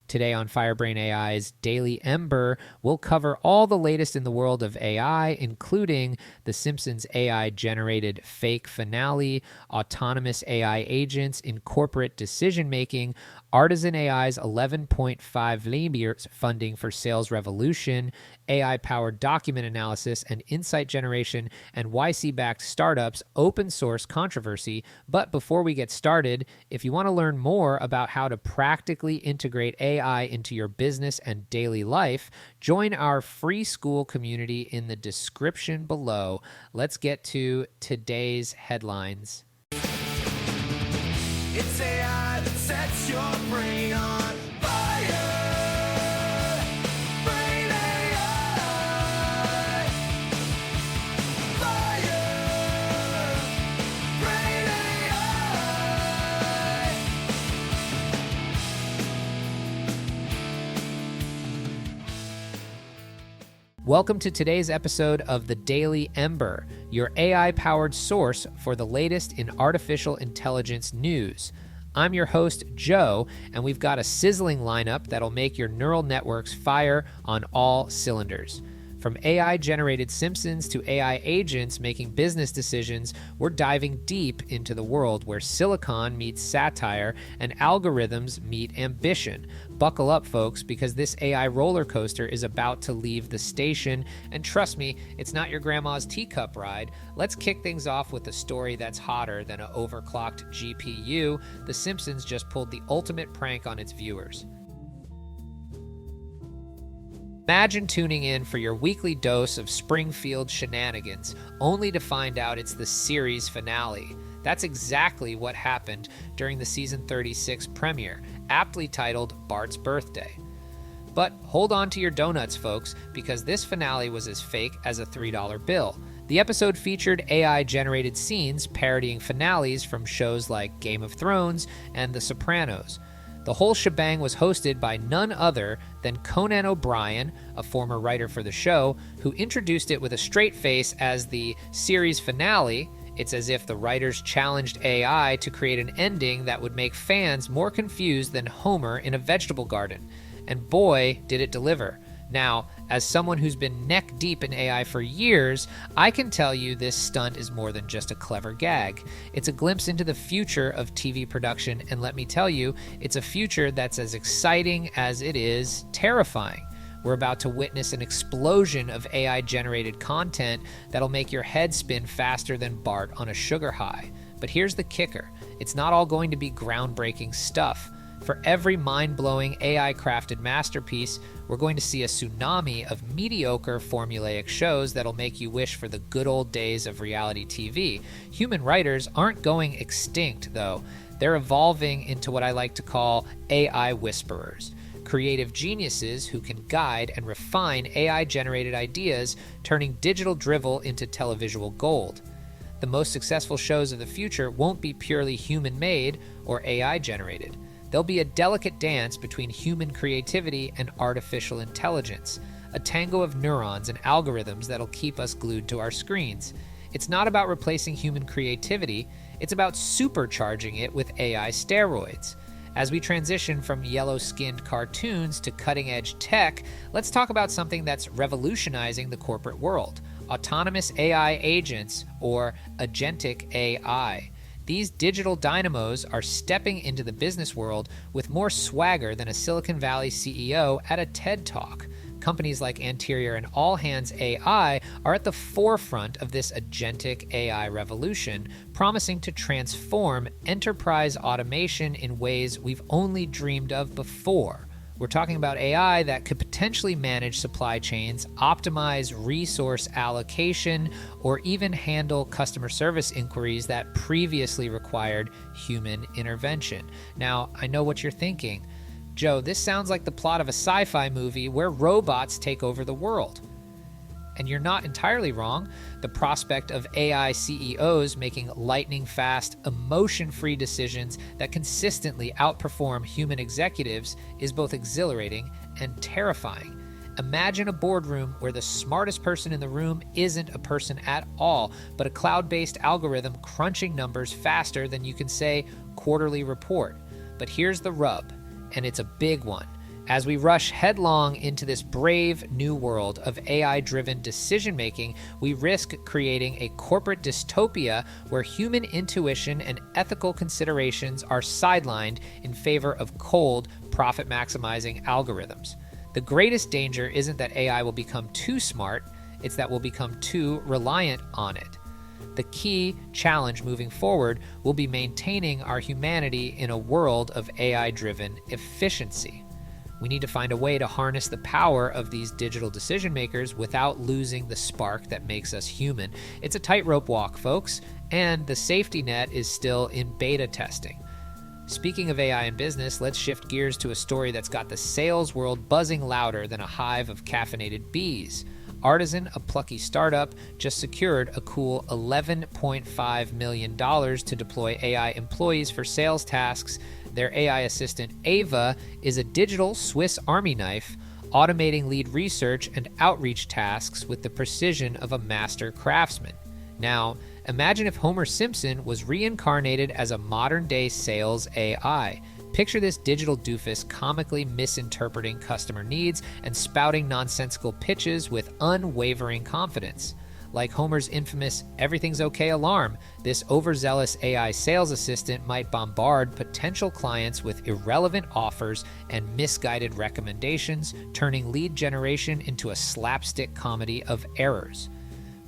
Today on Firebrain AI's Daily Ember, we'll cover all the latest in the world of AI, including the Simpsons AI-generated fake finale, autonomous AI agents in corporate decision-making, Artisan AI's 11.5 million funding for sales revolution, AI-powered document analysis and insight generation, and YC-backed startups open source controversy. But before we get started, if you want to learn more about how to practically integrate AI into your business and daily life, join our free school community in the description below. Let's get to today's headlines. It's AI that sets your brain on fire. Brain AI. Fire. Brain AI. Welcome to today's episode of the Daily Ember, your AI-powered source for the latest in artificial intelligence news. I'm your host, Joe, and we've got a sizzling lineup that'll make your neural networks fire on all cylinders. From AI-generated Simpsons to AI agents making business decisions, we're diving deep into the world where silicon meets satire and algorithms meet ambition. Buckle up, folks, because this AI roller coaster is about to leave the station. And trust me, it's not your grandma's teacup ride. Let's kick things off with a story that's hotter than an overclocked GPU. The Simpsons just pulled the ultimate prank on its viewers. Imagine tuning in for your weekly dose of Springfield shenanigans, only to find out it's the series finale. That's exactly what happened during the season 36 premiere, aptly titled Bart's Birthday. But hold on to your donuts, folks, because this finale was as fake as a $3 bill. The episode featured AI-generated scenes parodying finales from shows like Game of Thrones and The Sopranos. The whole shebang was hosted by none other than Conan O'Brien, a former writer for the show, who introduced it with a straight face as the series finale. It's as if the writers challenged AI to create an ending that would make fans more confused than Homer in a vegetable garden. And boy, did it deliver. Now, as someone who's been neck deep in AI for years, I can tell you this stunt is more than just a clever gag. It's a glimpse into the future of TV production, and let me tell you, it's a future that's as exciting as it is terrifying. We're about to witness an explosion of AI-generated content that'll make your head spin faster than Bart on a sugar high. But here's the kicker. It's not all going to be groundbreaking stuff. For every mind-blowing AI-crafted masterpiece, we're going to see a tsunami of mediocre formulaic shows that'll make you wish for the good old days of reality TV. Human writers aren't going extinct, though. They're evolving into what I like to call AI whisperers. Creative geniuses who can guide and refine AI-generated ideas, turning digital drivel into televisual gold. The most successful shows of the future won't be purely human-made or AI-generated. There'll be a delicate dance between human creativity and artificial intelligence, a tango of neurons and algorithms that'll keep us glued to our screens. It's not about replacing human creativity, it's about supercharging it with AI steroids. As we transition from yellow-skinned cartoons to cutting-edge tech, let's talk about something that's revolutionizing the corporate world: autonomous AI agents, or agentic AI. These digital dynamos are stepping into the business world with more swagger than a Silicon Valley CEO at a TED Talk. Companies like Anterior and All Hands AI are at the forefront of this agentic AI revolution, promising to transform enterprise automation in ways we've only dreamed of before. We're talking about AI that could potentially manage supply chains, optimize resource allocation, or even handle customer service inquiries that previously required human intervention. Now, I know what you're thinking. Joe, this sounds like the plot of a sci-fi movie where robots take over the world. And you're not entirely wrong. The prospect of AI CEOs making lightning-fast, emotion-free decisions that consistently outperform human executives is both exhilarating and terrifying. Imagine a boardroom where the smartest person in the room isn't a person at all, but a cloud-based algorithm crunching numbers faster than you can say quarterly report. But here's the rub, and it's a big one. As we rush headlong into this brave new world of AI-driven decision-making, we risk creating a corporate dystopia where human intuition and ethical considerations are sidelined in favor of cold, profit-maximizing algorithms. The greatest danger isn't that AI will become too smart, it's that we'll become too reliant on it. The key challenge moving forward will be maintaining our humanity in a world of AI-driven efficiency. We need to find a way to harness the power of these digital decision makers without losing the spark that makes us human. It's a tightrope walk, folks, and the safety net is still in beta testing. Speaking of AI in business, let's shift gears to a story that's got the sales world buzzing louder than a hive of caffeinated bees. Artisan, a plucky startup, just secured a cool $11.5 million to deploy AI employees for sales tasks. Their AI assistant, Ava, is a digital Swiss Army knife, automating lead research and outreach tasks with the precision of a master craftsman. Now, imagine if Homer Simpson was reincarnated as a modern-day sales AI. Picture this digital doofus comically misinterpreting customer needs and spouting nonsensical pitches with unwavering confidence. Like Homer's infamous "everything's okay" alarm, this overzealous AI sales assistant might bombard potential clients with irrelevant offers and misguided recommendations, turning lead generation into a slapstick comedy of errors.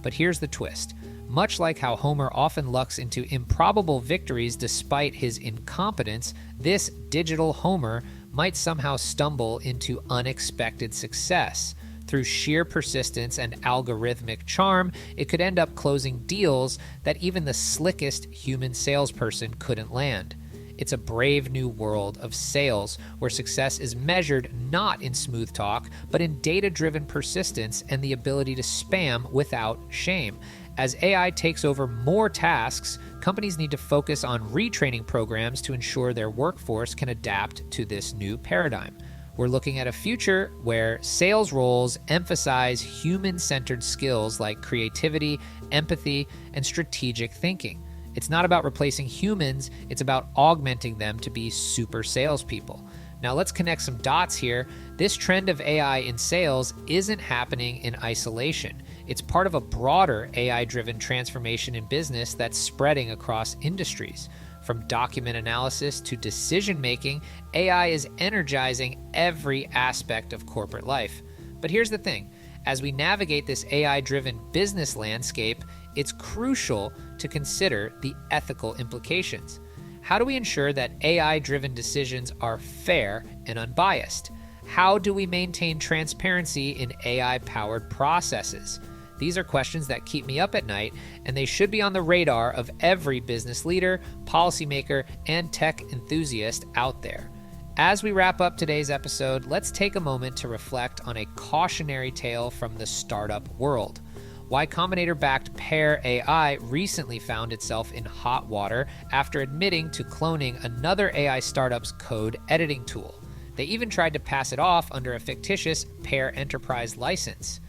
But here's the twist. Much like how Homer often lucks into improbable victories despite his incompetence, this digital Homer might somehow stumble into unexpected success. Through sheer persistence and algorithmic charm, it could end up closing deals that even the slickest human salesperson couldn't land. It's a brave new world of sales where success is measured not in smooth talk, but in data-driven persistence and the ability to spam without shame. As AI takes over more tasks, companies need to focus on retraining programs to ensure their workforce can adapt to this new paradigm. We're looking at a future where sales roles emphasize human-centered skills like creativity, empathy, and strategic thinking. It's not about replacing humans, it's about augmenting them to be super salespeople. Now let's connect some dots here. This trend of AI in sales isn't happening in isolation. It's part of a broader AI-driven transformation in business that's spreading across industries. From document analysis to decision-making, AI is energizing every aspect of corporate life. But here's the thing. As we navigate this AI-driven business landscape, it's crucial to consider the ethical implications. How do we ensure that AI-driven decisions are fair and unbiased? How do we maintain transparency in AI-powered processes? These are questions that keep me up at night, and they should be on the radar of every business leader, policymaker, and tech enthusiast out there. As we wrap up today's episode, let's take a moment to reflect on a cautionary tale from the startup world. Y Combinator-backed Pear AI recently found itself in hot water after admitting to cloning another AI startup's code editing tool. They even tried to pass it off under a fictitious Pear Enterprise license.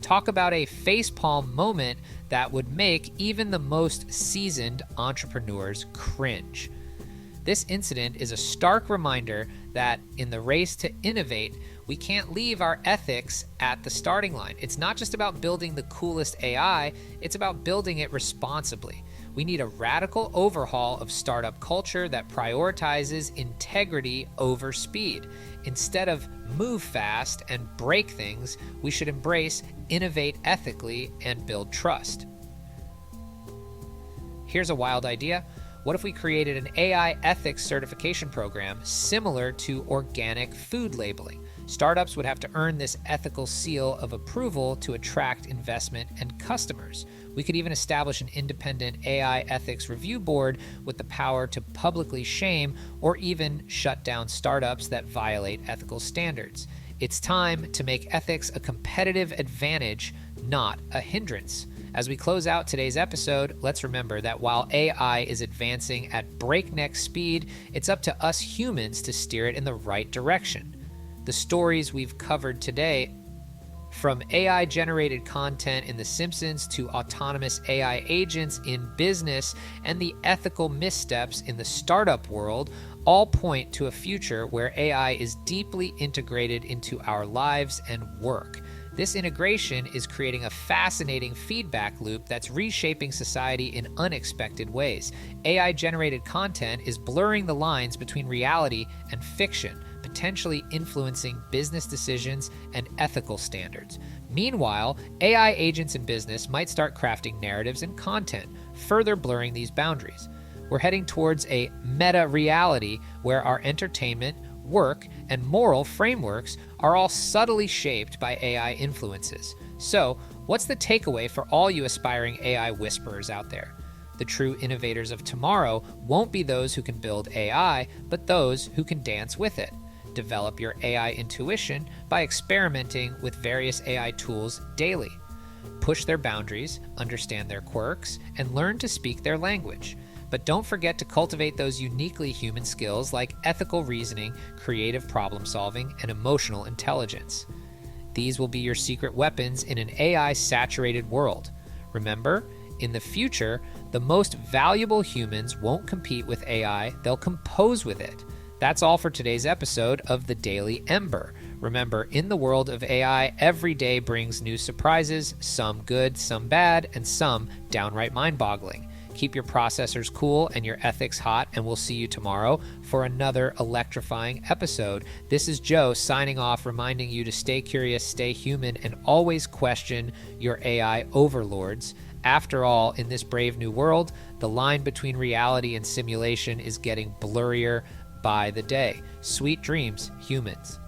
Talk about a facepalm moment that would make even the most seasoned entrepreneurs cringe. This incident is a stark reminder that in the race to innovate, we can't leave our ethics at the starting line. It's not just about building the coolest AI, it's about building it responsibly. We need a radical overhaul of startup culture that prioritizes integrity over speed. Instead of move fast and break things, we should embrace innovate ethically and build trust. Here's a wild idea. What if we created an AI ethics certification program similar to organic food labeling? Startups would have to earn this ethical seal of approval to attract investment and customers. We could even establish an independent AI ethics review board with the power to publicly shame or even shut down startups that violate ethical standards. It's time to make ethics a competitive advantage, not a hindrance. As we close out today's episode, let's remember that while AI is advancing at breakneck speed, it's up to us humans to steer it in the right direction. The stories we've covered today, from AI-generated content in The Simpsons to autonomous AI agents in business and the ethical missteps in the startup world, all point to a future where AI is deeply integrated into our lives and work. This integration is creating a fascinating feedback loop that's reshaping society in unexpected ways. AI-generated content is blurring the lines between reality and fiction, potentially influencing business decisions and ethical standards. Meanwhile, AI agents in business might start crafting narratives and content, further blurring these boundaries. We're heading towards a meta-reality where our entertainment, work, and moral frameworks are all subtly shaped by AI influences. So, what's the takeaway for all you aspiring AI whisperers out there? The true innovators of tomorrow won't be those who can build AI, but those who can dance with it. Develop your AI intuition by experimenting with various AI tools daily. Push their boundaries, understand their quirks, and learn to speak their language. But don't forget to cultivate those uniquely human skills like ethical reasoning, creative problem solving, and emotional intelligence. These will be your secret weapons in an AI-saturated world. Remember, in the future, the most valuable humans won't compete with AI, they'll compose with it. That's all for today's episode of the Daily Ember. Remember, in the world of AI, every day brings new surprises, some good, some bad, and some downright mind-boggling. Keep your processors cool and your ethics hot, and we'll see you tomorrow for another electrifying episode. This is Joe signing off, reminding you to stay curious, stay human, and always question your AI overlords. After all, in this brave new world, the line between reality and simulation is getting blurrier by the day. Sweet dreams, humans.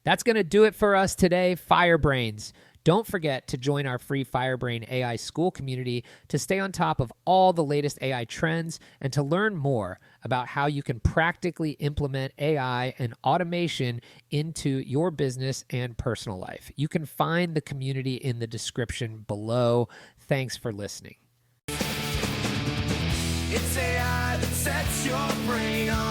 That's going to do it for us today, Firebrains. Don't forget to join our free Firebrain AI school community to stay on top of all the latest AI trends and to learn more about how you can practically implement AI and automation into your business and personal life. You can find the community in the description below. Thanks for listening. It's AI that sets your brain on.